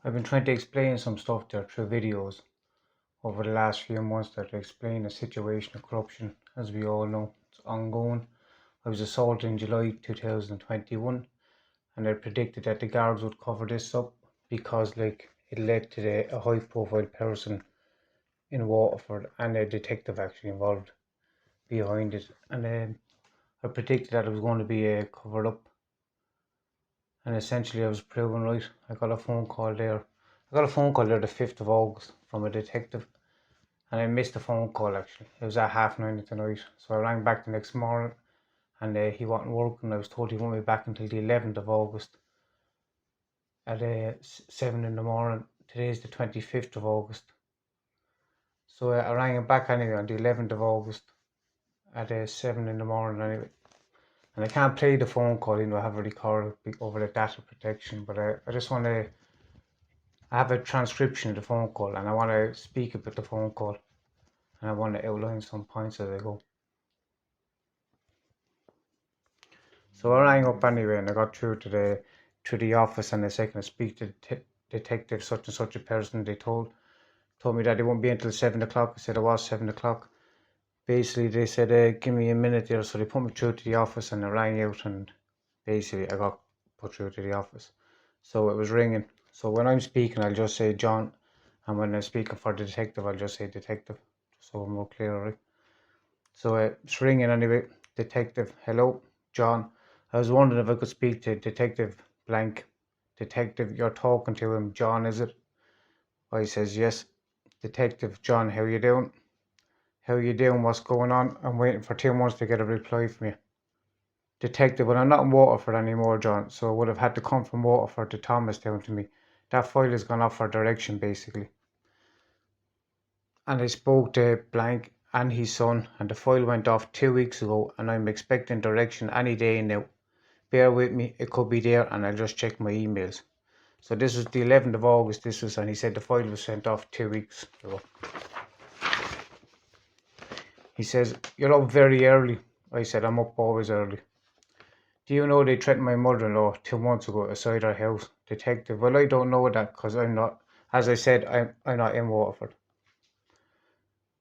I've been trying to explain some stuff there through videos over the last few months that explain the situation of corruption. As we all know, it's ongoing. I was assaulted in July 2021, and I predicted that the guards would cover this up because it led to a high profile person in Waterford and a detective actually involved behind it. And I predicted that it was going to be covered up, and essentially I was proven right. I got a phone call there. I got a phone call there the 5th of August from a detective, and I missed the phone call actually. It was at 9:30 at night, so I rang back the next morning, and he wasn't working. I was told he won't be back until the 11th of August at 7 in the morning. Today is the 25th of August, so I rang him back anyway on the 11th of August at 7 in the morning anyway. And I can't play the phone call, I have a recorder over the data protection, but I just want to. I have a transcription of the phone call, and I want to speak about the phone call, and I want to outline some points as I go. So I rang up anyway, and I got through to the office, and they said, "Can I speak to detective such and such a person?" They told me that it won't be until 7 o'clock. I said it was 7 o'clock. Basically, they said, "Give me a minute there," so they put me through to the office, and I rang out, and basically I got put through to the office. So it was ringing. So when I'm speaking, I'll just say John, and when I'm speaking for the detective, I'll just say detective, so I'm more clear, right? So it's ringing anyway. Detective, hello, John. I was wondering if I could speak to Detective Blank. Detective, you're talking to him, John, is it? I says, yes. Detective, John, how you doing? How you doing? What's going on? I'm waiting for 2 months to get a reply from you. Detective, well, I'm not in Waterford anymore, John, so I would have had to come from Waterford to Thomastown to me. That file has gone off for direction, basically. And I spoke to Blank and his son, and the file went off 2 weeks ago, and I'm expecting direction any day now. Bear with me, it could be there, and I'll just check my emails. So this was the 11th of August, and he said the file was sent off 2 weeks ago. He says, you're up very early. I said, I'm up always early. Do you know they threatened my mother-in-law 2 months ago outside her house? Detective, well, I don't know that because I'm not, as I said, I'm not in Waterford.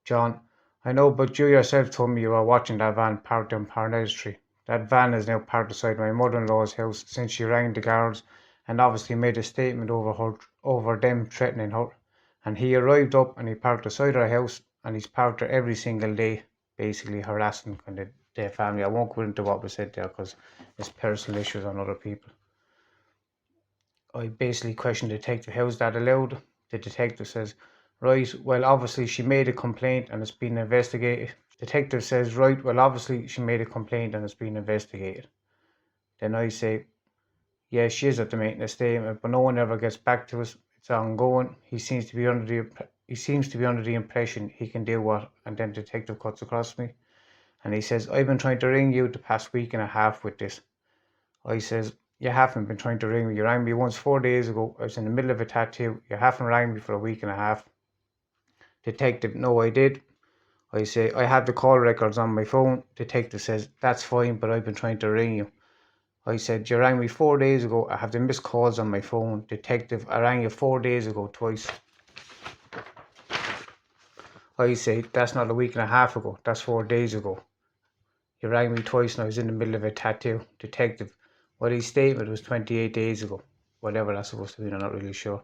John, I know, but you yourself told me you were watching that van parked on Parnell Street. That van is now parked beside my mother-in-law's house since she rang the guards and obviously made a statement over them threatening her. And he arrived up and he parked beside her house, and he's parked her every single day, basically harassing their family. I won't go into what was said there because it's personal issues on other people. I basically questioned the detective, how's that allowed? The detective says, right, well, obviously she made a complaint and it's been investigated. Detective says, right, well, obviously she made a complaint and it's been investigated. Then I say, yeah, she is at the making a statement, but no one ever gets back to us. It's ongoing. He seems to be under the impression he can do what, and then the detective cuts across me, and he says, I've been trying to ring you the past week and a half with this. I says, you haven't been trying to ring me. You rang me once 4 days ago. I was in the middle of a tattoo. You haven't rang me for a week and a half. Detective, no, I did. I say, I have the call records on my phone. Detective says, that's fine, but I've been trying to ring you. I said, you rang me 4 days ago. I have the missed calls on my phone. Detective, I rang you 4 days ago twice. I say, that's not a week and a half ago. That's 4 days ago. You rang me twice and I was in the middle of a tattoo. Detective, well, his statement was 28 days ago. Whatever that's supposed to mean, I'm not really sure.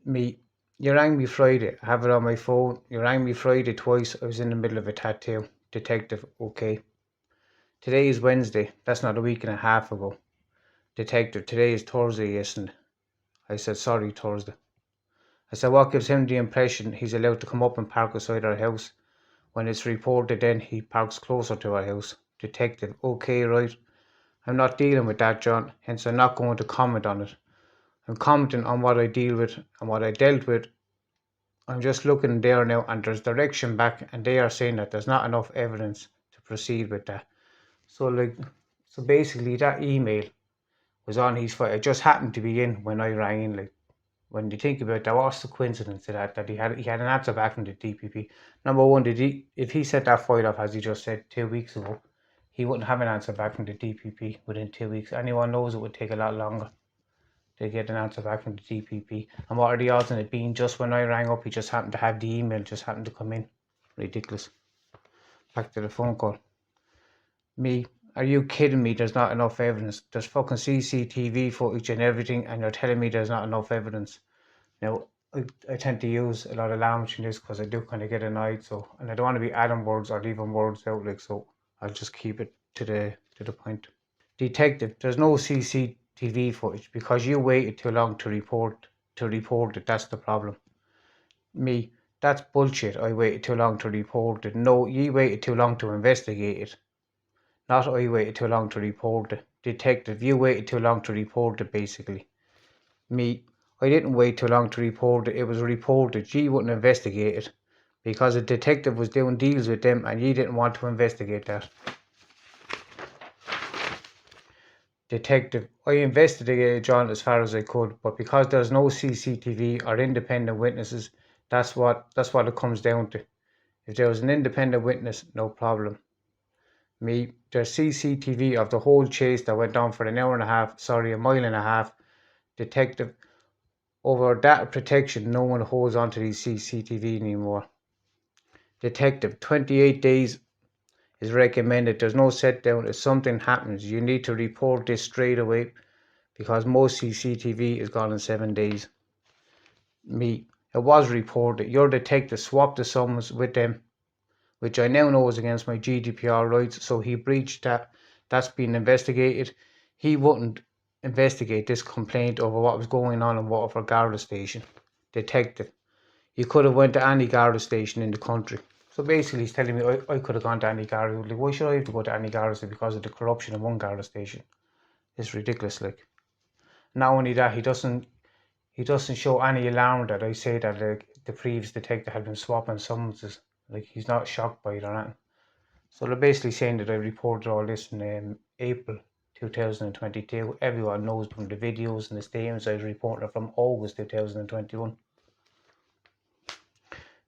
Me, you rang me Friday. I have it on my phone. You rang me Friday twice. I was in the middle of a tattoo. Detective, okay. Today is Wednesday. That's not a week and a half ago. Detective, today is Thursday, isn't it? I said, sorry, Thursday. I said, what gives him the impression he's allowed to come up and park beside our house? When it's reported then he parks closer to our house. Detective, okay, right. I'm not dealing with that, John, hence I'm not going to comment on it. I'm commenting on what I deal with and what I dealt with. I'm just looking there now and there's direction back and they are saying that there's not enough evidence to proceed with that. So basically that email was on his file. It just happened to be in when I rang in. When you think about that, what's the coincidence to that he had an answer back from the DPP? Number one, if he set that file up as he just said 2 weeks ago, he wouldn't have an answer back from the DPP within 2 weeks. Anyone knows it would take a lot longer. They get an answer back from the DPP. And what are the odds on it being just when I rang up, he just happened to have the email, just happened to come in? Ridiculous. Back to the phone call. Me, are you kidding me? There's not enough evidence. There's fucking CCTV footage and everything, and you're telling me there's not enough evidence. Now, I tend to use a lot of language in this because I do kind of get annoyed. So, and I don't want to be adding words or leaving words out, like, so I'll just keep it to the point. Detective, there's no CCTV footage because you waited too long to report it. That's the problem. Me, that's bullshit. I waited too long to report it. No, you waited too long to investigate it. Not I waited too long to report it. Detective, you waited too long to report it, basically. Me, I didn't wait too long to report it. It was reported. You wouldn't investigate it because a detective was doing deals with them and you didn't want to investigate that. Detective, I investigated John as far as I could, but because there's no CCTV or independent witnesses, that's what it comes down to. If there was an independent witness, no problem. Me, there's CCTV of the whole chase that went on for an hour and a half, sorry, a mile and a half. Detective, over data protection, no one holds onto these CCTV anymore. Detective, 28 days is recommended. There's no set down. If something happens, you need to report this straight away because most CCTV is gone in 7 days. Me, it was reported. Your detective swapped the summons with them, which I now know is against my GDPR rights, so he breached that. That's been investigated. He wouldn't investigate this complaint over what was going on in Waterford Garda Station. Detective, you could have went to any Garda station in the country. So basically he's telling me I could have gone to any Garda. Like, why should I have to go to any Garda station because of the corruption in one Garda station? It's ridiculous, like. Not only that, he doesn't show any alarm that I say that, like, the previous detective had been swapping summonses. Like, he's not shocked by it or anything. So they're basically saying that I reported all this in April 2022. Everyone knows from the videos and the statements I was reporting from August 2021.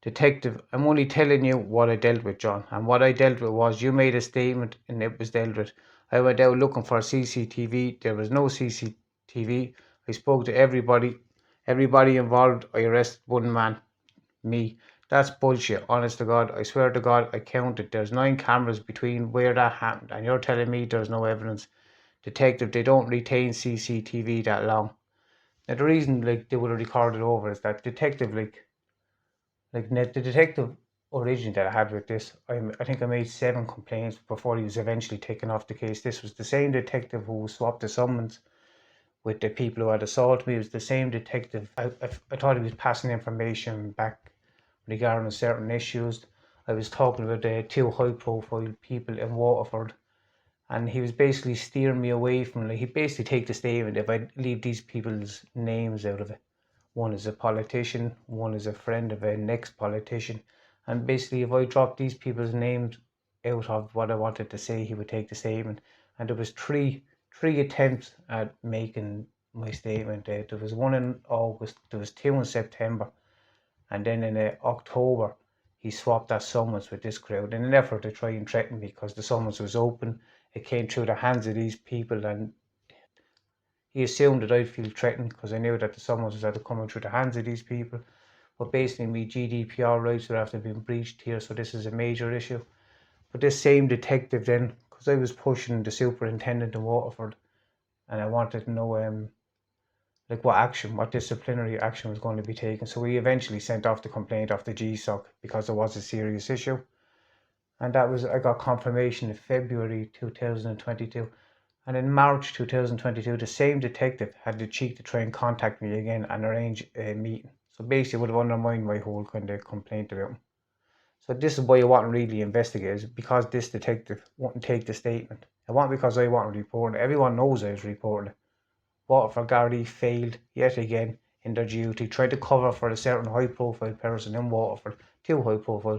Detective, I'm only telling you what I dealt with, John. And what I dealt with was you made a statement and it was dealt with. I went out looking for CCTV. There was no CCTV. I spoke to everybody involved. I arrested one man, me. That's bullshit, honest to God. I swear to God, I counted. There's 9 cameras between where that happened, and you're telling me there's no evidence. Detective, they don't retain CCTV that long. Now, the reason, like, they would have recorded over is that detective, the detective originally that I had with this, I think I made 7 complaints before he was eventually taken off the case. This was the same detective who swapped the summons with the people who had assaulted me. It was the same detective. I thought he was passing information back regarding certain issues. I was talking about the 2 high-profile people in Waterford, and he was basically steering me away from, like, he basically take the statement if I leave these people's names out of it. One is a politician, one is a friend of an ex-politician, and basically if I dropped these people's names out of what I wanted to say, he would take the statement. And there was three attempts at making my statement. There was one in August, there was 2 in September, and then in October he swapped that summons with this crowd in an effort to try and threaten me because the summons was open. It came through the hands of these people, and he assumed that I'd feel threatened because I knew that the summons was coming through the hands of these people. But basically, my GDPR rights would have to have been breached here, so this is a major issue. But this same detective then, because I was pushing the superintendent in Waterford, and I wanted to know like what disciplinary action was going to be taken. So we eventually sent off the complaint off the GSOC because there was a serious issue. And I got confirmation in February 2022. And in March 2022, the same detective had the cheek to try and contact me again and arrange a meeting. So basically, it would have undermined my whole kind of complaint about him. So this is why I wasn't really investigated, because this detective wouldn't take the statement. It wasn't because I wasn't reporting it. Everyone knows I was reporting it. Waterford Gardaí failed yet again in their duty, tried to cover for a certain high-profile person in Waterford. Two high-profile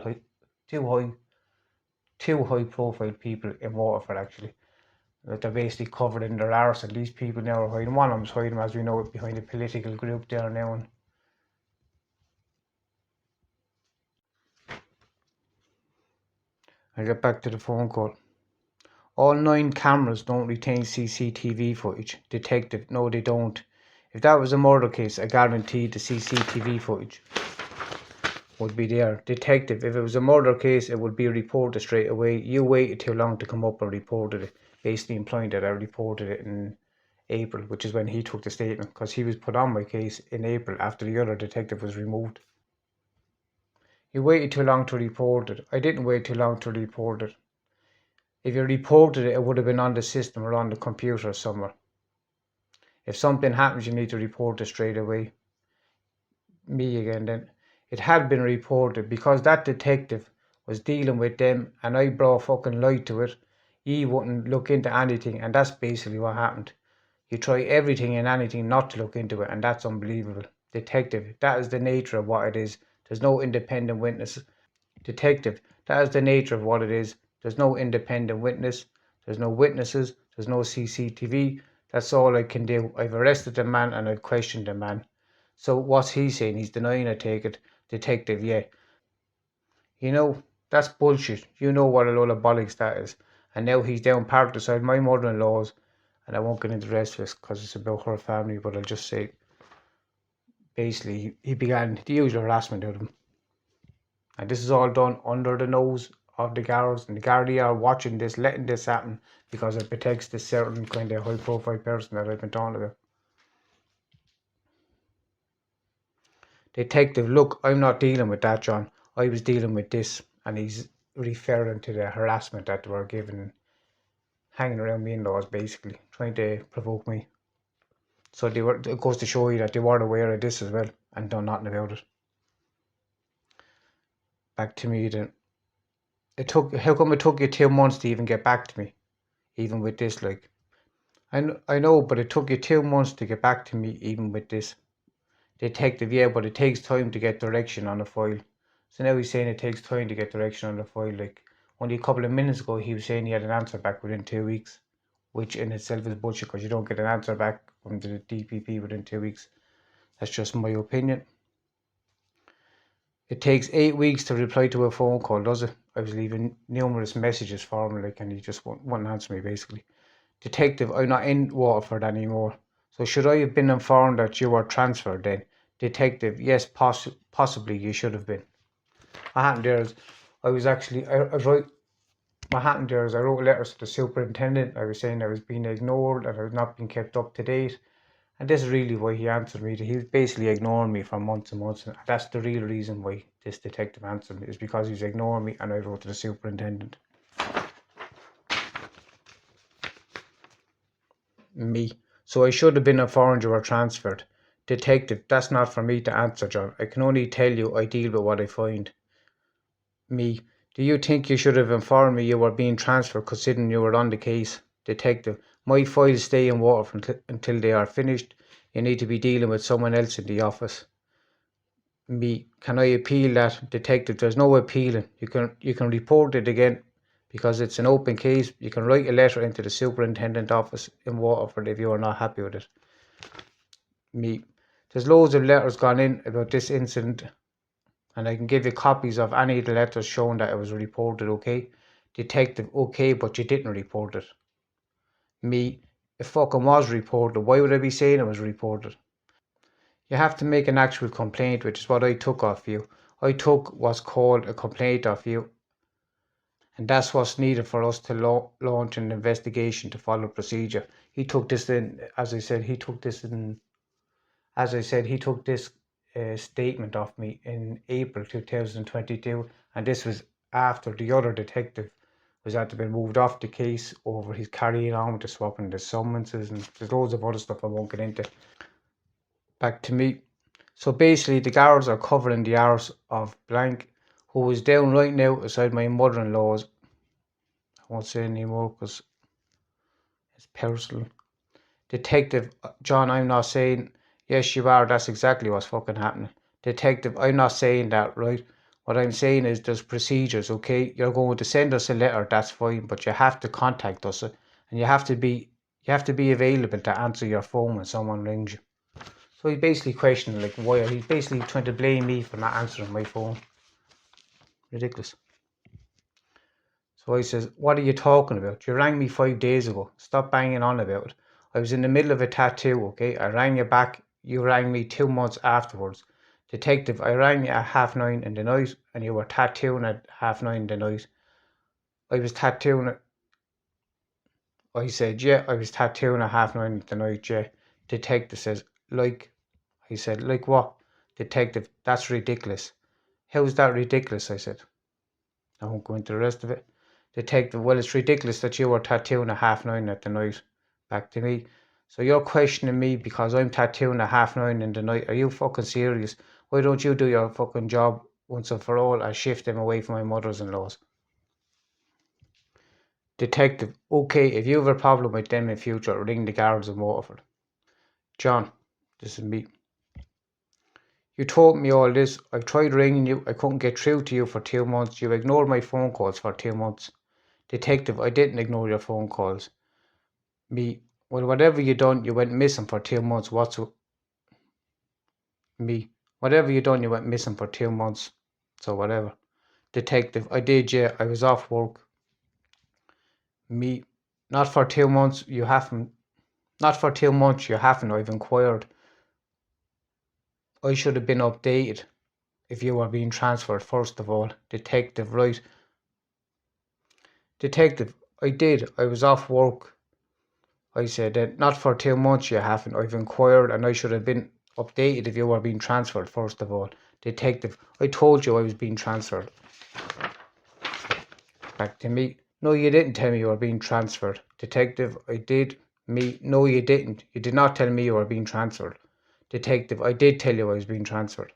people in Waterford, actually, that they're basically covered in their arse, and these people now are hiding. One of them's hiding, as we know, behind a political group there now. And I get back to the phone call. All 9 cameras don't retain CCTV footage. Detective, no, they don't. If that was a murder case, I guarantee the CCTV footage would be there. Detective, if it was a murder case, it would be reported straight away. You waited too long to come up and reported it, basically implying that I reported it in April, which is when he took the statement, because he was put on my case in April after the other detective was removed. You waited too long to report it. I didn't wait too long to report it. If you reported it, it would have been on the system or on the computer somewhere. If something happens, you need to report it straight away. Me again then. It had been reported because that detective was dealing with them and I brought fucking light to it. He wouldn't look into anything, and that's basically what happened. You try everything and anything not to look into it, and that's unbelievable. Detective, that is the nature of what it is. There's no independent witness. Detective, that is the nature of what it is. There's no independent witness. There's no witnesses. There's no CCTV. That's all I can do. I've arrested the man and I've questioned the man. So what's he saying? He's denying, I take it. Detective, yeah. You know, that's bullshit. You know what a load of bollocks that is. And now he's down parked beside my mother-in-law's, and I won't get into the rest of this because it's about her family, but I'll just say, basically, he began the usual harassment of them. And this is all done under the nose of the guards, and the Gardaí are watching this, letting this happen, because it protects this certain kind of high-profile person that I've been talking about. Detective, look, I'm not dealing with that, John. I was dealing with this. And he's referring to the harassment that they were given, hanging around me in-laws, basically, trying to provoke me. So they were. It goes to show you that they were aware of this as well and done nothing about it. Back to me then. How come it took you 2 months to even get back to me? Even with this, like. I know, but it took you 2 months to get back to me, even with this. Detective, yeah, but it takes time to get direction on a file. So now he's saying it takes time to get direction on the file. Like, only a couple of minutes ago, he was saying he had an answer back within 2 weeks, which in itself is bullshit because you don't get an answer back from the DPP within 2 weeks. That's just my opinion. It takes 8 weeks to reply to a phone call, does it? I was leaving numerous messages for him, like, and he just wouldn't answer me, basically. Detective, I'm not in Waterford anymore. So should I have been informed that you were transferred then? Detective, yes, possibly you should have been. What happened there is, I was actually, I wrote, what happened there is I wrote letters to the superintendent. I was saying I was being ignored and I was not being kept up to date. And this is really why he answered me. He was basically ignoring me for months and months. And that's the real reason why this detective answered me, is because he was ignoring me and I wrote to the superintendent. Me. So I should have been informed you were transferred. Detective, that's not for me to answer, John. I can only tell you I deal with what I find. Me. Do you think you should have informed me you were being transferred considering you were on the case? Detective, my files stay in water until they are finished. You need to be dealing with someone else in the office. Me, can I appeal that? Detective, there's no appealing. You can report it again because it's an open case. You can write a letter into the superintendent office in Waterford if you are not happy with it. Me, there's loads of letters gone in about this incident, and I can give you copies of any of the letters showing that it was reported, okay? Detective, okay, but you didn't report it. Me, it fucking was reported. Why would I be saying it was reported? You have to make an actual complaint, which is what I took off you. I took what's called a complaint off you, and that's what's needed for us to launch an investigation to follow procedure. He took this in, as I said, he took this statement off me in April 2022, and this was after the other detective was had to be moved off the case over his carrying on with the swapping the summonses, and there's loads of other stuff I won't get into. Back to me. So basically, the guards are covering the arse of blank, who is down right now beside my mother-in-law's. I won't say anymore because it's personal. Detective, John, I'm not saying, yes, you are, that's exactly what's fucking happening. Detective, I'm not saying that, right? What I'm saying is there's procedures, okay? You're going to send us a letter, that's fine, but you have to contact us, and you have to be available to answer your phone when someone rings you. So he's basically questioning, like, why? He's basically trying to blame me for not answering my phone. Ridiculous. So I says, what are you talking about? You rang me 5 days ago. Stop banging on about it. I was in the middle of a tattoo, okay? I rang you back you rang me 2 months afterwards. Detective, I rang you at 9:30 in the night and you were tattooing at 9:30 in the night. I was tattooing. I said, yeah, I was tattooing at 9:30 in the night, yeah. Detective says, like, I said, like what? Detective, that's ridiculous. How's that ridiculous? I said. I won't go into the rest of it. Detective, well, it's ridiculous that you were tattooing at 9:30 at the night. Back to me. So you're questioning me because I'm tattooing at 9:30 in the night. Are you fucking serious? Why don't you do your fucking job once and for all and shift them away from my mothers-in-laws? Detective, okay, if you have a problem with them in future, ring the guards in Waterford. John, this is me. You told me all this. I've tried ringing you. I couldn't get through to you for 2 months. You ignored my phone calls for 2 months. Detective, I didn't ignore your phone calls. Me, well, whatever you done, you went missing for 2 months. Me, whatever you done, you went missing for 2 months. So whatever. Detective, I did, yeah. I was off work. Me, not for 2 months. You haven't. Not for 2 months. You haven't. I've inquired. I should have been updated if you were being transferred. First of all, detective, right? Detective, I did. I was off work. I said that not for 2 months you haven't. I've inquired and I should have been updated if you were being transferred, first of all. Detective, I told you I was being transferred. Back to me. No, you didn't tell me you were being transferred. Detective, I did. Me, no, you didn't. You did not tell me you were being transferred. Detective, I did tell you I was being transferred.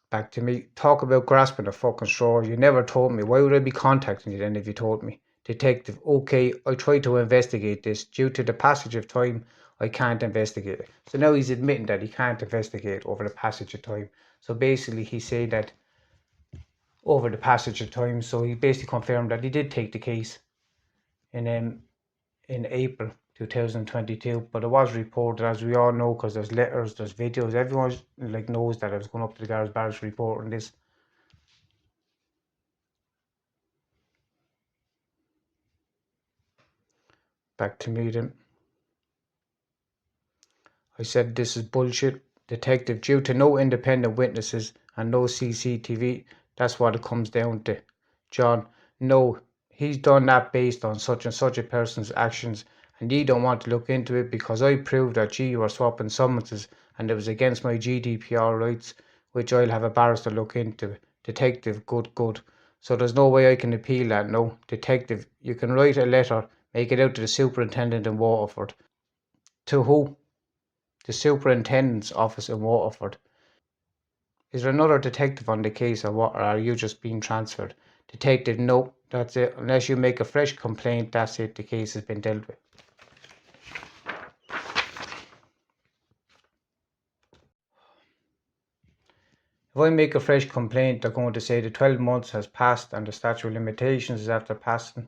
Back to me. Talk about grasping a fucking straw. You never told me. Why would I be contacting you then if you told me? Detective, okay, I tried to investigate this. Due to the passage of time, I can't investigate it. So now he's admitting that he can't investigate over the passage of time. So basically he's saying that over the passage of time, so he basically confirmed that he did take the case in April 2022, but it was reported, as we all know, because there's letters, there's videos, everyone like knows that I was going up to the Garage Barracks reporting this. Back to me then. I said this is bullshit. Detective, due to no independent witnesses and no CCTV, that's what it comes down to. John, no, he's done that based on such and such a person's actions, and you don't want to look into it because I proved that you were swapping summonses and it was against my GDPR rights, which I'll have a barrister look into. Detective, good. So there's no way I can appeal that, no. Detective, you can write a letter, make it out to the superintendent in Waterford. To who? The superintendent's office in Waterford. Is there another detective on the case or what, or are you just being transferred? Detective, no, that's it. Unless you make a fresh complaint, that's it. The case has been dealt with. If I make a fresh complaint, they're going to say the 12 months has passed and the statute of limitations is after passing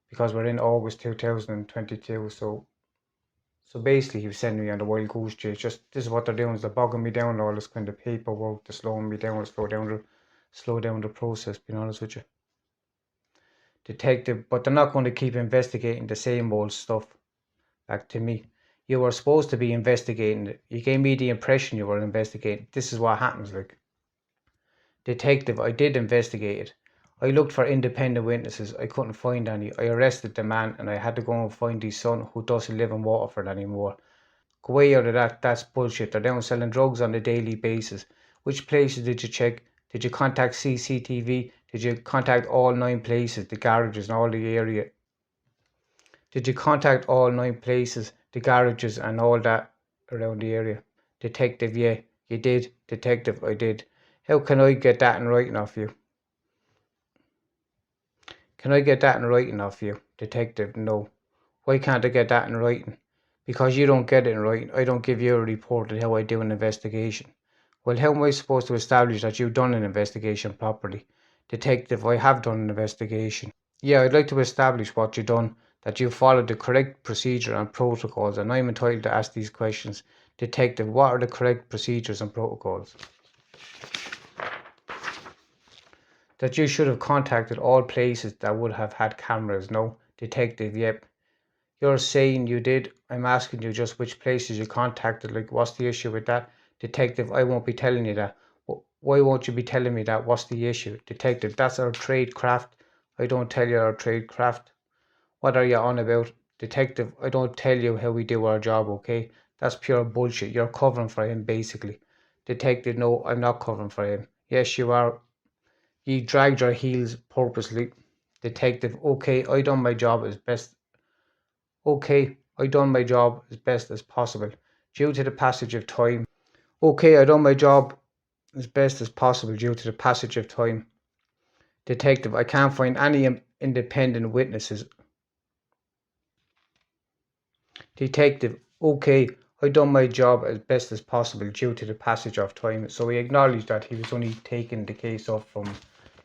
because we're in August 2022. So basically, he was sending me on the wild goose chase. Just this is what they're doing: is they're bogging me down all this kind of paperwork, they're slowing me down, slow down the process. Being honest with you, detective. But they're not going to keep investigating the same old stuff. Back to me. You were supposed to be investigating it. You gave me the impression you were investigating. This is what happens, like. Detective, I did investigate it. I looked for independent witnesses. I couldn't find any. I arrested the man and I had to go and find his son who doesn't live in Waterford anymore. Go away out of that. That's bullshit. They're down selling drugs on a daily basis. Which places did you check? Did you contact CCTV? Did you contact all 9 places, the garages and all the area? Did you contact all 9 places, the garages and all that around the area? Detective, yeah, you did. Detective, I did. How can I get that in writing off you? Can I get that in writing off you? Detective, no. Why can't I get that in writing? Because you don't get it in writing. I don't give you a report on how I do an investigation. Well, how am I supposed to establish that you've done an investigation properly? Detective, I have done an investigation. Yeah, I'd like to establish what you've done, that you followed the correct procedure and protocols, and I'm entitled to ask these questions. Detective, what are the correct procedures and protocols? That you should have contacted all places that would have had cameras. No. Detective, yep. You're saying you did. I'm asking you just which places you contacted. Like, what's the issue with that? Detective, I won't be telling you that. Why won't you be telling me that? What's the issue? Detective, that's our trade craft. I don't tell you our trade craft. What are you on about? Detective, I don't tell you how we do our job, okay? That's pure bullshit. You're covering for him, basically. Detective, no, I'm not covering for him. Yes, you are. You dragged your heels purposely. Detective, okay, I done my job as best. Okay, I done my job as best as possible. Due to the passage of time. Okay, I done my job as best as possible due to the passage of time. Detective, I can't find any independent witnesses. Detective, okay, I done my job as best as possible due to the passage of time. So we acknowledged that he was only taking the case off from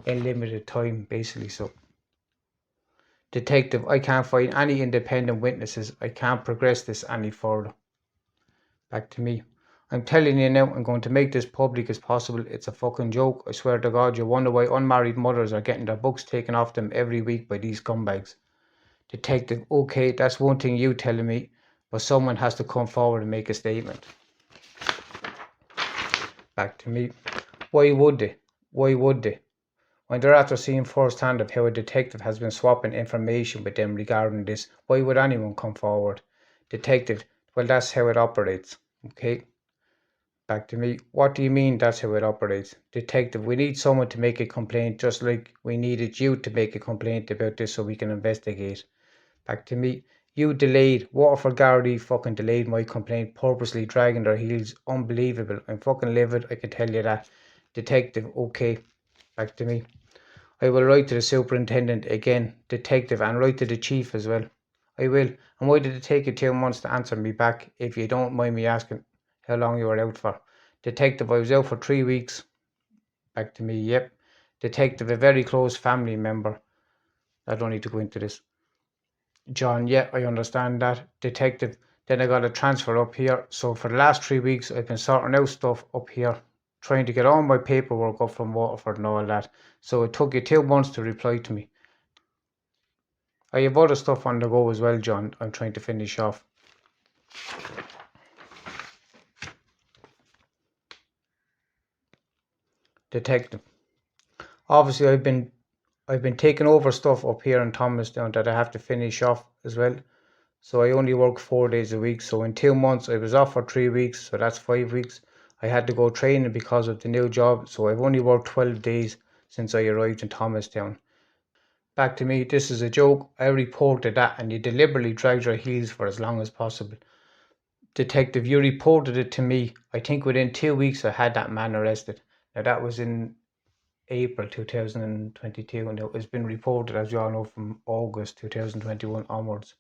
a limited time, basically. So, Detective, I can't find any independent witnesses. I can't progress this any further. Back to me. I'm telling you now, I'm going to make this public as possible. It's a fucking joke. I swear to God, you wonder why unmarried mothers are getting their books taken off them every week by these scumbags. Detective, okay, that's one thing you telling me, but someone has to come forward and make a statement. Back to me. Why would they? Why would they? When they're after seeing firsthand of how a detective has been swapping information with them regarding this, why would anyone come forward? Detective, well, that's how it operates. Okay, back to me. What do you mean that's how it operates? Detective, we need someone to make a complaint just like we needed you to make a complaint about this so we can investigate. Back to me. You delayed. Waterford Gardaí fucking delayed my complaint, purposely dragging their heels. Unbelievable. I'm fucking livid, I can tell you that. Detective, okay. Back to me. I will write to the superintendent again, detective, and write to the chief as well. I will. And why did it take you 2 months to answer me back, if you don't mind me asking how long you were out for? Detective, I was out for 3 weeks. Back to me, yep. Detective, a very close family member. I don't need to go into this. John, yeah, I understand that. Detective, then I got a transfer up here. So for the last 3 weeks, I've been sorting out stuff up here, trying to get all my paperwork up from Waterford and all that. So it took you 2 months to reply to me. I have other stuff on the go as well, John. I'm trying to finish off. Detective, obviously I've been taking over stuff up here in Thomastown that I have to finish off as well. So I only work 4 days a week. So in 2 months I was off for 3 weeks, so that's 5 weeks. I had to go training because of the new job, so I've only worked 12 days since I arrived in Thomastown. Back to me, this is a joke. I reported that and you deliberately dragged your heels for as long as possible. Detective, you reported it to me. I think within 2 weeks I had that man arrested. Now that was in April 2022 and it has been reported, as you all know, from August 2021 onwards.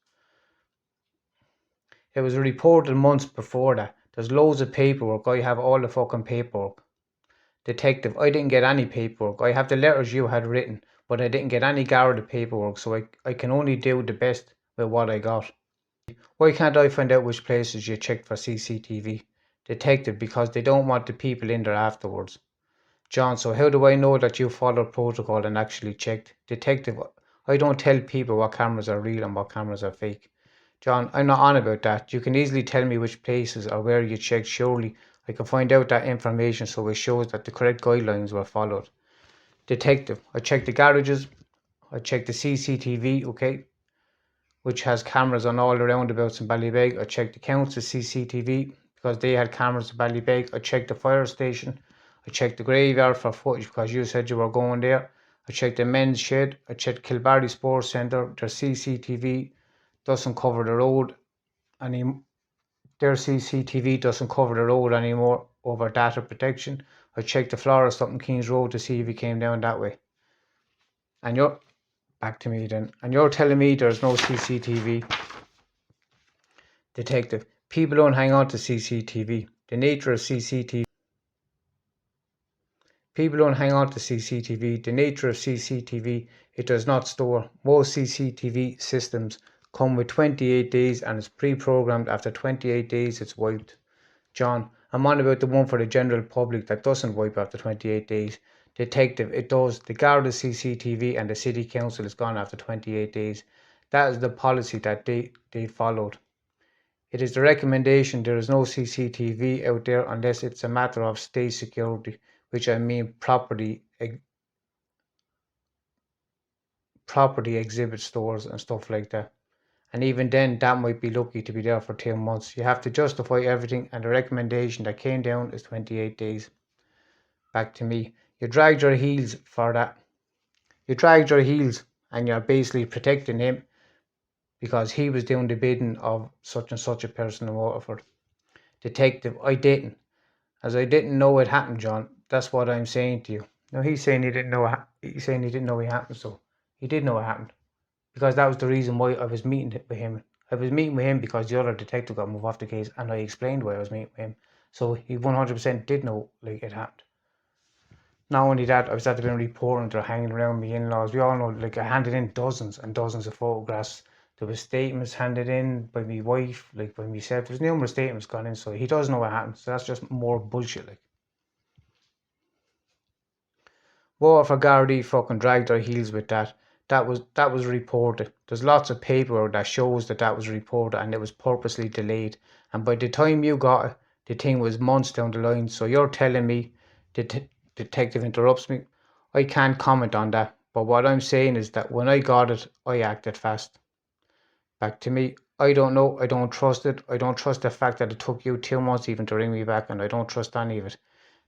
It was reported months before that. There's loads of paperwork. I have all the fucking paperwork. Detective, I didn't get any paperwork. I have the letters you had written, but I didn't get any Garda paperwork, so I can only do the best with what I got. Why can't I find out which places you checked for CCTV? Detective, because they don't want the people in there afterwards. John, so how do I know that you followed protocol and actually checked? Detective, I don't tell people what cameras are real and what cameras are fake. John, I'm not on about that. You can easily tell me which places or where you checked. Surely I can find out that information so it shows that the correct guidelines were followed. Detective, I checked the garages. I checked the CCTV, okay, which has cameras on all the roundabouts in Ballybeg. I checked the council CCTV because they had cameras in Ballybeg. I checked the fire station. I checked the graveyard for footage because you said you were going there. I checked the men's shed. I checked Kilbarry Sports Centre. Their CCTV doesn't cover the road any. Their CCTV doesn't cover the road anymore over data protection. I checked the florist up in Kings Road to see if he came down that way. And you're back to me then. And you're telling me there's no CCTV. Detective, people don't hang on to CCTV. The nature of CCTV. People don't hang on to CCTV. The nature of CCTV, it does not store. Most CCTV systems come with 28 days and it's pre-programmed. After 28 days, it's wiped. John, I'm on about the one for the general public that doesn't wipe after 28 days. Detective, it does. The Garda CCTV and the City Council is gone after 28 days. That is the policy that they followed. It is the recommendation. There is no CCTV out there unless it's a matter of state security, which I mean property exhibit stores and stuff like that. And even then, that might be lucky to be there for 2 months. You have to justify everything, and the recommendation that came down is 28 days. Back to me. You dragged your heels for that. You dragged your heels, and you're basically protecting him because he was doing the bidding of such and such a person in Waterford. Detective, I didn't. As I didn't know it happened, John. That's what I'm saying to you. Now he's saying he didn't know. He's saying he didn't know it happened. So he did know it happened, because that was the reason why I was meeting with him. I was meeting with him because the other detective got moved off the case, and I explained why I was meeting with him. So he 100% did know like it happened. Not only that, I was at the been reporting they're hanging around my in-laws. We all know, like, I handed in dozens and dozens of photographs. There was statements handed in by my wife, like by myself. There's numerous statements gone in, so he does know what happened. So that's just more bullshit, like. Waterford Gardaí fucking dragged their heels with that. That was reported. There's lots of paperwork that shows that was reported, and it was purposely delayed. And by the time you got it, the thing was months down the line. So you're telling me, the detective interrupts me, I can't comment on that. But what I'm saying is that when I got it, I acted fast. Back to me. I don't know. I don't trust it. I don't trust the fact that it took you 2 months even to ring me back, and I don't trust any of it.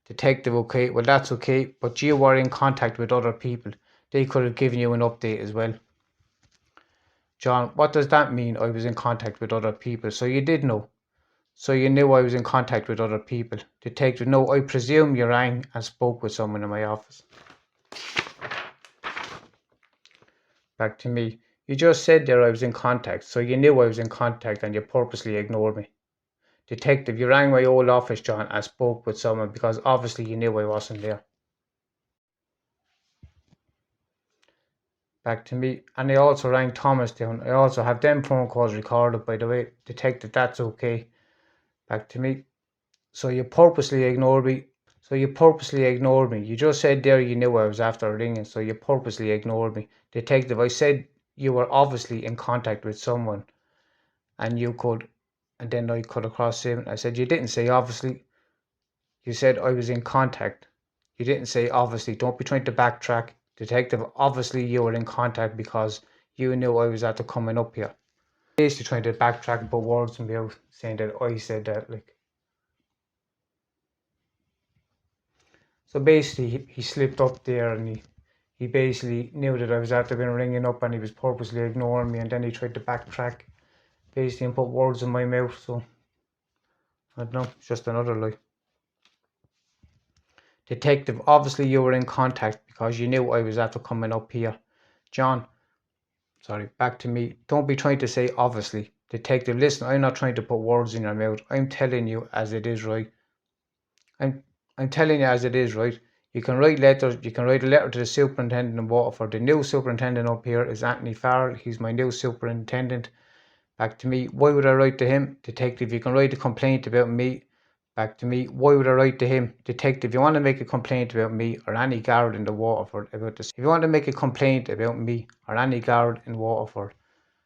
Detective, okay, well that's okay, but you were in contact with other people. They could have given you an update as well. John, what does that mean? I was in contact with other people. So you did know. So you knew I was in contact with other people. Detective, no, I presume you rang and spoke with someone in my office. Back to me. You just said there I was in contact, so you knew I was in contact and you purposely ignored me. Detective, you rang my old office, John, and spoke with someone because obviously you knew I wasn't there. Back to me. And I also rang Thomas down. I also have them phone calls recorded, by the way. Detective, that's okay. Back to me. So you purposely ignored me. You just said there you knew I was after ringing, so you purposely ignored me. Detective, I said you were obviously in contact with someone, and you could, and then I cut across him. I said you didn't say obviously. You said I was in contact. You didn't say obviously. Don't be trying to backtrack. Detective, obviously you were in contact because you knew I was after coming up here. Basically trying to backtrack and put words in my mouth, saying that I said that, like. So basically he slipped up there, and he basically knew that I was after been ringing up, and he was purposely ignoring me, and then he tried to backtrack basically and put words in my mouth. So I don't know, it's just another lie. Detective, obviously you were in contact because you knew I was after coming up here. John, sorry, back to me. Don't be trying to say obviously. Detective, listen, I'm not trying to put words in your mouth. I'm telling you as it is, right? I'm telling you as it is, right? You can write letters. You can write a letter to the superintendent of Waterford. The new superintendent up here is Anthony Farrell. He's my new superintendent. Back to me. Why would I write to him? Detective, you can write a complaint about me. Back to me. Why would I write to him? Detective, you want to make a complaint about me or any guard in the Waterford about this? If you want to make a complaint about me or any guard in Waterford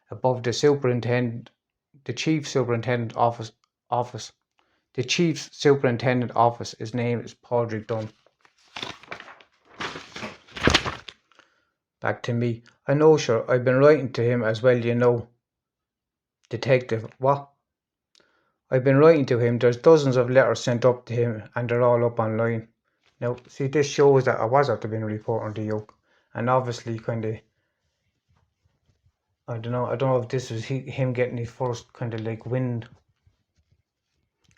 above the superintendent, the chief superintendent office. The chief superintendent office, his name is Padraig Dunn. Back to me. I know, sure, I've been writing to him as well, you know. Detective, what? I've been writing to him. There's dozens of letters sent up to him, and they're all up online. Now, see, this shows that I was after being reporting to you, and obviously, kind of, I don't know if this was him getting his first kind of like wind.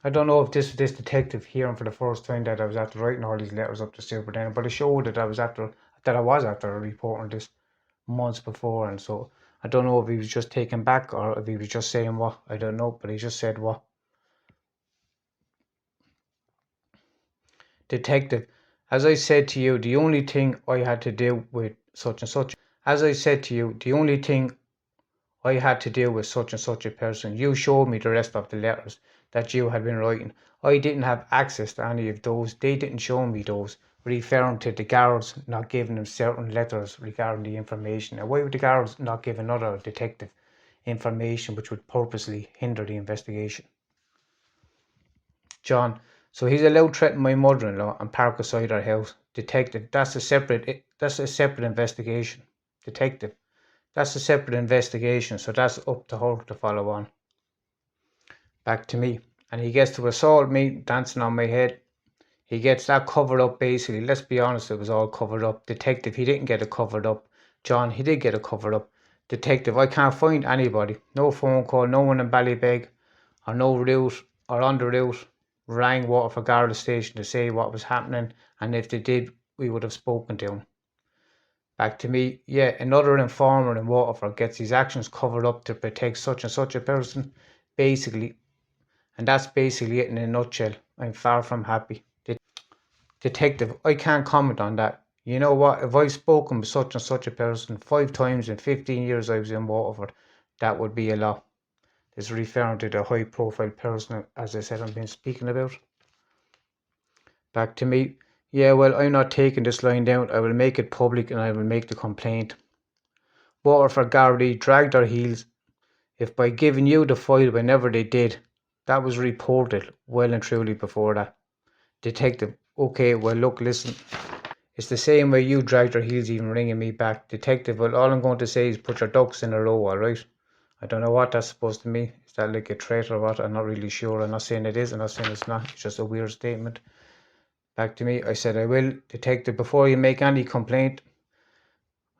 I don't know if this detective hearing for the first time that I was after writing all these letters up to superintendent, but it showed that I was after reporting this months before, and so I don't know if he was just taken back or if he was just saying what. I don't know, but he just said what. Detective, as I said to you, the only thing I had to do with such and such. As I said to you, the only thing I had to deal with such and such a person. You showed me the rest of the letters that you had been writing. I didn't have access to any of those. They didn't show me those. referring to the guards not giving him certain letters regarding the information. Now, why would the guards not give another detective information which would purposely hinder the investigation? John, so he's allowed to threaten my mother-in-law and park beside her house. Detective, that's a separate investigation. Detective, that's a separate investigation, so that's up to her to follow on. Back to me. And he gets to assault me, dancing on my head. He gets that covered up basically. Let's be honest, it was all covered up. Detective, he didn't get it covered up. John, he did get it covered up. Detective, I can't find anybody. No phone call, no one in Ballybeg, or no route, or on the route, rang Waterford Garda station to say what was happening, and if they did, we would have spoken to him. Back to me. Yeah, another informer in Waterford gets his actions covered up to protect such and such a person. Basically, and that's basically it in a nutshell. I'm far from happy. Detective, I can't comment on that. You know what? If I've spoken with such and such a person 5 times in 15 years I was in Waterford, that would be a lot. This is referring to the high profile person, as I said, I've been speaking about. Back to me. Yeah, well, I'm not taking this line down. I will make it public and I will make the complaint. Waterford Gardaí dragged their heels. If by giving you the file whenever they did, that was reported well and truly before that. Detective, okay, well, look, listen. It's the same way you dragged your heels even ringing me back. Detective, well, all I'm going to say is put your ducks in a row, alright? I don't know what that's supposed to mean. Is that like a threat or what? I'm not really sure. I'm not saying it is, I'm not saying it's not. It's just a weird statement. Back to me. I said, I will. Detective, before you make any complaint,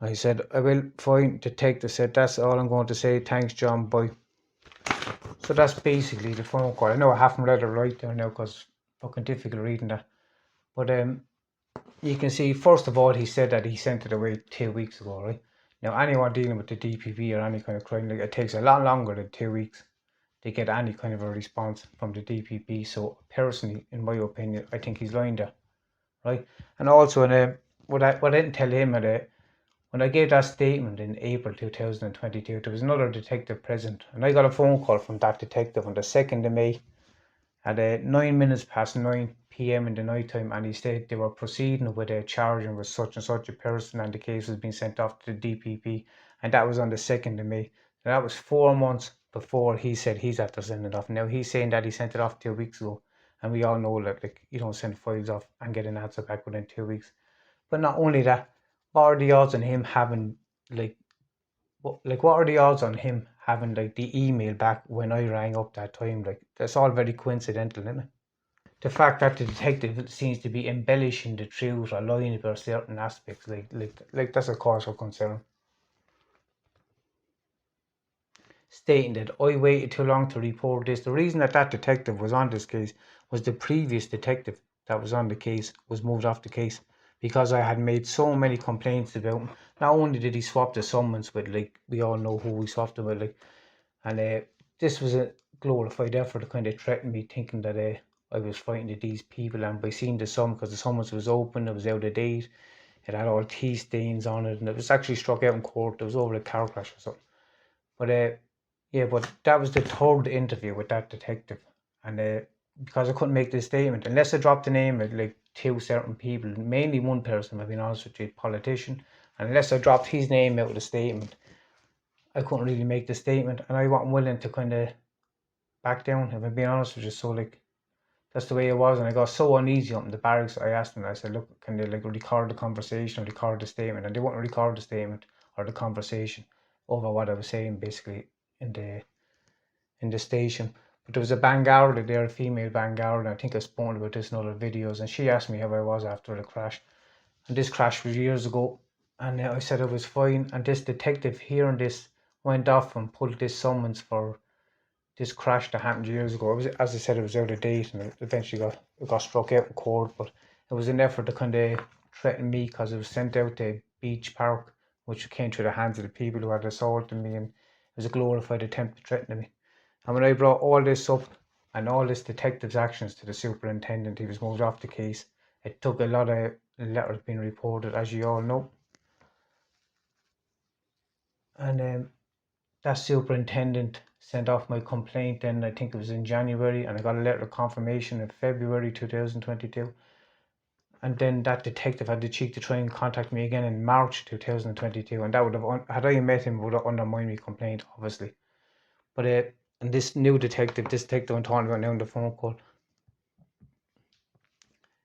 I said, I will. Fine. Detective said, that's all I'm going to say. Thanks, John. Bye. So that's basically the phone call. I know I haven't read it right there now because it's fucking difficult reading that. But you can see, first of all, he said that he sent it away 2 weeks ago, right? Now, anyone dealing with the DPP or any kind of crime, like, it takes a lot longer than 2 weeks to get any kind of a response from the DPP. So, personally, in my opinion, I think he's lying there, right? And also, what I didn't tell him when I gave that statement in April 2022, there was another detective present, and I got a phone call from that detective on the 2nd of May at 9 minutes past 9 p.m. in the night time, and he said they were proceeding with a charging with such and such a person, and the case was being sent off to the DPP, and that was on the 2nd of May. And that was 4 months before he said he's after sending it off. Now he's saying that he sent it off 2 weeks ago, and we all know that, like, you don't send files off and get an answer back within 2 weeks. But not only that, what are the odds on him having like what are the odds on him having like the email back when I rang up that time? Like, that's all very coincidental, isn't it? The fact that the detective seems to be embellishing the truth or lying about certain aspects, like that's a cause for concern. Stating that I waited too long to report this. The reason that that detective was on this case was the previous detective that was on the case was moved off the case because I had made so many complaints about him. Not only did he swap the summons with, like, we all know who he swapped them with, like, and this was a glorified effort to kind of threaten me, thinking that I was fighting with these people, and by seeing the summons, because the summons was open, it was out of date, it had all tea stains on it, and it was actually struck out in court. It was over a car crash or something. But yeah, but that was the third interview with that detective, and because I couldn't make this statement unless I dropped the name of like two certain people, mainly one person, I've been honest with you, politician, and unless I dropped his name out of the statement, I couldn't really make the statement, and I wasn't willing to kind of back down, if I'm being honest with you. So, like, that's the way it was, and I got so uneasy up in the barracks. I asked them, I said, look, can they like record the conversation or record the statement? And they wouldn't record the statement or the conversation over what I was saying, basically, in the station. But there was a Bangarda there, a female Bangarda, and I think I've spoken about this in other videos, and she asked me how I was after the crash. And this crash was years ago, and I said I was fine, and this detective hearing this went off and pulled this summons for this crash that happened years ago. It was, as I said, it was out of date, and it eventually got struck out in court. But it was an effort to kind of threaten me because it was sent out to Beach Park, which came through the hands of the people who had assaulted me, and it was a glorified attempt to threaten me. And when I brought all this up and all this detective's actions to the superintendent, he was moved off the case. It took a lot of letters being reported, as you all know, and that superintendent sent off my complaint. Then I think it was in January, and I got a letter of confirmation in February 2022. And then that detective had the cheek to try and contact me again in March 2022, and that would have, had I met him, would have undermined my complaint, obviously. But and this detective I'm talking about now in the phone call,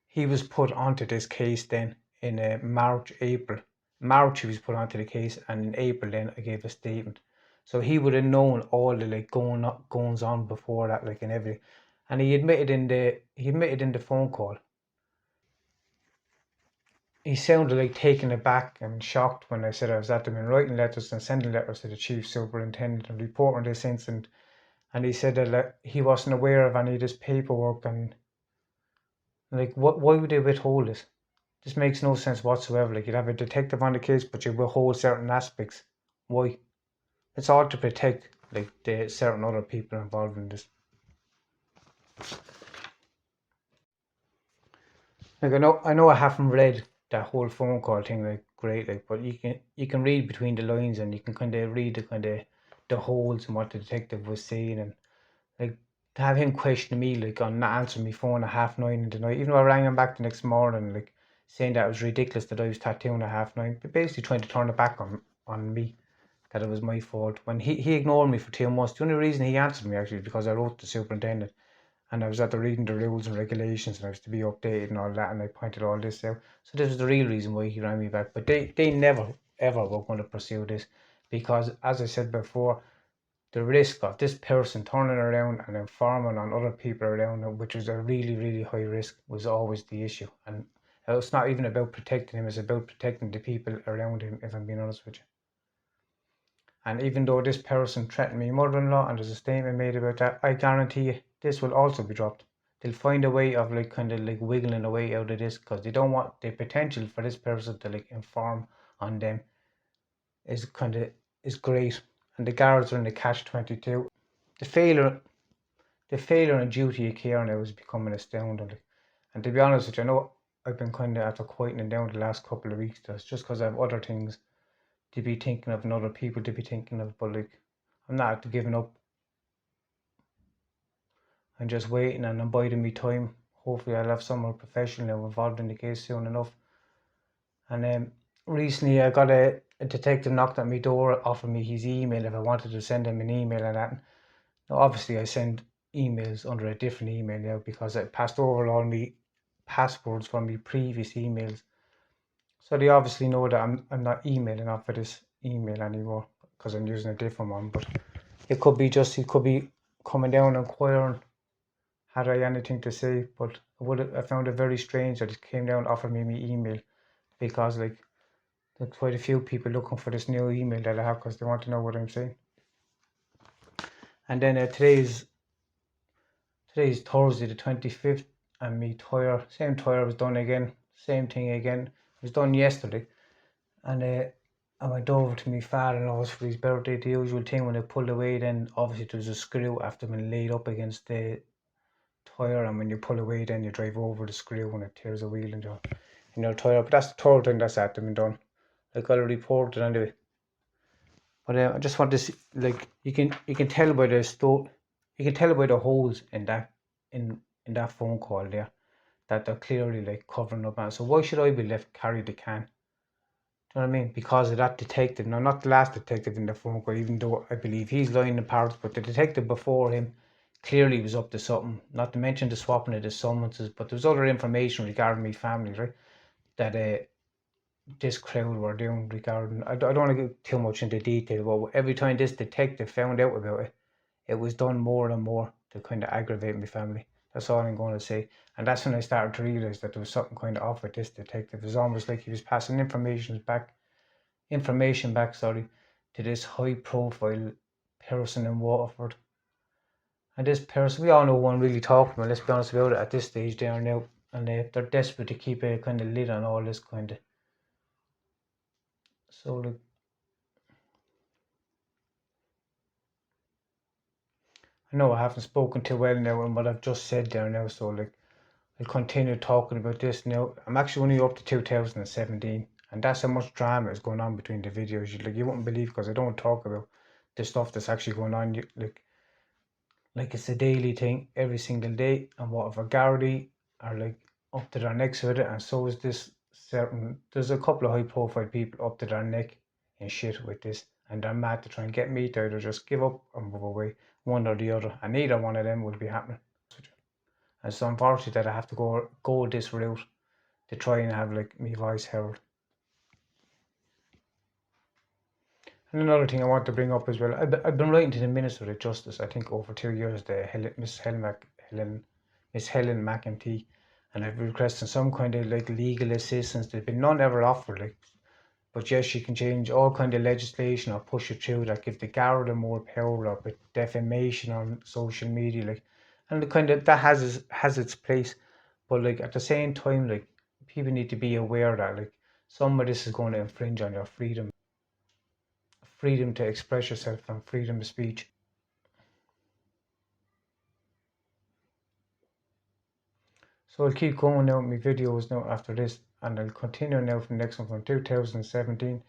he was put onto this case then in April. March he was put onto the case, and in April then I gave a statement. So he would have known all the like goings on before that, like, and everything. And he admitted in the phone call. He sounded like taken aback and shocked when I said I was at them in writing letters and sending letters to the chief superintendent and reporting this incident. And he said that like, he wasn't aware of any of this paperwork, and like, why would they withhold it? This makes no sense whatsoever. Like, you'd have a detective on the case, but you withhold certain aspects. Why? It's all to protect like the certain other people involved in this. Like, I know I haven't read that whole phone call thing like great, like, but you can read between the lines, and you can kind of read the holes in what the detective was saying, and like, to have him question me like on not answering my phone at 9:30 in the night, even though I rang him back the next morning, like, saying that it was ridiculous that I was tattooing at 9:30, but basically trying to turn it back on me, that it was my fault, when he ignored me for 2 months. The only reason he answered me actually is because I wrote to the superintendent, and I was at the reading the rules and regulations, and I was to be updated and all that, and I pointed all this out. So this was the real reason why he rang me back. But they never ever were going to pursue this, because as I said before, the risk of this person turning around and informing on other people around him, which was a really, really high risk, was always the issue. And it's not even about protecting him, it's about protecting the people around him, if I'm being honest with you. And even though this person threatened my mother-in-law and there's a statement made about that, I guarantee you this will also be dropped. They'll find a way of like kind of like wiggling away out of this, because they don't want the potential for this person to like inform on them is great. And the guards are in the catch-22. The failure and duty of care now is becoming astounding. And to be honest with you, I know I've been kind of after quieting down the last couple of weeks. That's just because I have other things to be thinking of and other people to be thinking of. But like, I'm not giving up. I'm just waiting and I'm biding my time. Hopefully I'll have someone professional involved in the case soon enough. And recently I got a detective knocked at my door, offered me his email if I wanted to send him an email and that. Now, obviously, I send emails under a different email now because I passed over all my passwords from my previous emails. So they obviously know that I'm not emailing off of this email anymore because I'm using a different one. But it could be he could be coming down and inquiring had I anything to say. But I found it very strange that he came down and offered me my email, because like, there's quite a few people looking for this new email that I have because they want to know what I'm saying. And then today's Thursday the 25th, and same tire was done again, same thing again. It was done yesterday, and I went over to my father-in-law's for his birthday. The usual thing, when I pulled away, then obviously there was a screw after being laid up against the tire, and when you pull away, then you drive over the screw and it tears a wheel in your tire. But that's the third thing that's had to be done. I got a report anyway. But I just want to see, like, you can tell by the holes in that phone call there, that they're clearly like covering up. And so why should I be left carry the can? Do you know what I mean? Because of that detective. Now, not the last detective in the phone call, even though I believe he's lying in parts, but the detective before him clearly was up to something. Not to mention the swapping of the summonses, but there was other information regarding my family, right? That this crowd were doing regarding. I don't want to get too much into detail, but every time this detective found out about it, it was done more and more to kind of aggravate my family. That's all I'm going to say. And that's when I started to realise that there was something kind of off with this detective. It was almost like he was passing information back, to this high profile person in Waterford. And this person, we all know one really talking about, let's be honest about it, at this stage there now. And they're desperate to keep a kind of lid on all this kind of. So like, I know I haven't spoken too well now in what I've just said there now, so like, I'll continue talking about this now. I'm actually only up to 2017, and that's how much drama is going on between the videos. You wouldn't believe, because I don't talk about the stuff that's actually going on. Like it's a daily thing every single day, and whatever Gardaí are like up to their necks with it, and so is this certain. There's a couple of high profile people up to their neck in shit with this, and they're mad to try and get me to either just give up and move away, one or the other, and neither one of them will be happening. And so unfortunate that I have to go this route to try and have like my voice heard. And another thing I want to bring up as well, I've been writing to the Minister of Justice, I think over 2 years, Miss Helen McEntee, and I've requested some kind of like legal assistance. There's been none ever offered, like, but yes, she can change all kind of legislation or push it through that give the Garda more power up with defamation on social media, like, and the kind of that has its place, but like at the same time, like people need to be aware that like some of this is going to infringe on your freedom to express yourself and freedom of speech. So I'll keep going now with my videos now after this, and I'll continue now from the next one from 2017,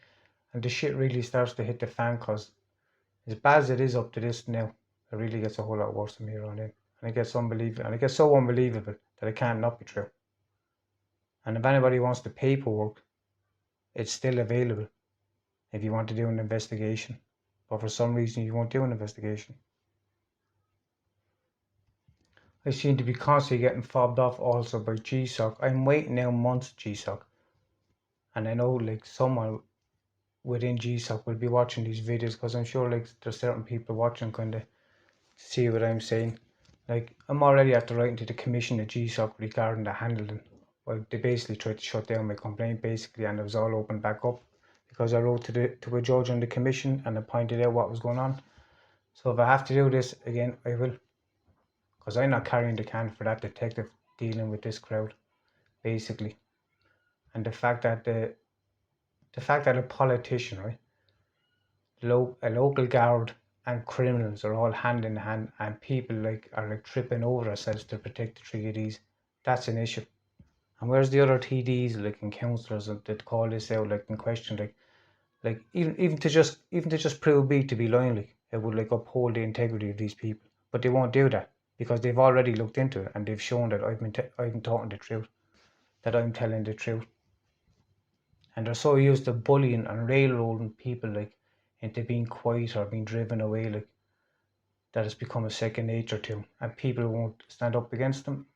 and the shit really starts to hit the fan, cause as bad as it is up to this now, it really gets a whole lot worse from here on in. And it gets unbelievable, and it gets so unbelievable that it can't not be true. And if anybody wants the paperwork, it's still available if you want to do an investigation. But for some reason you won't do an investigation. I seem to be constantly getting fobbed off also by GSOC. I'm waiting now months GSOC. And I know like someone within GSOC will be watching these videos, because I'm sure like there's certain people watching kind of see what I'm saying. Like I'm already after writing to the commission at GSOC regarding the handling. Well, they basically tried to shut down my complaint basically, and it was all opened back up because I wrote to a judge on the commission and I pointed out what was going on. So if I have to do this again, I will, because I'm not carrying the can for that detective dealing with this crowd, basically. And the fact that a politician, right, a local guard and criminals are all hand in hand, and people like are like tripping over ourselves to protect the three of these, that's an issue. And where's the other TDs like and councillors that call this out like in question, like even to just prove me to be lying, like it would like uphold the integrity of these people, but they won't do that because they've already looked into it and they've shown that I've been talking the truth, that I'm telling the truth. And they're so used to bullying and railroading people like into being quiet or being driven away, like that has become a second nature to them, and people won't stand up against them.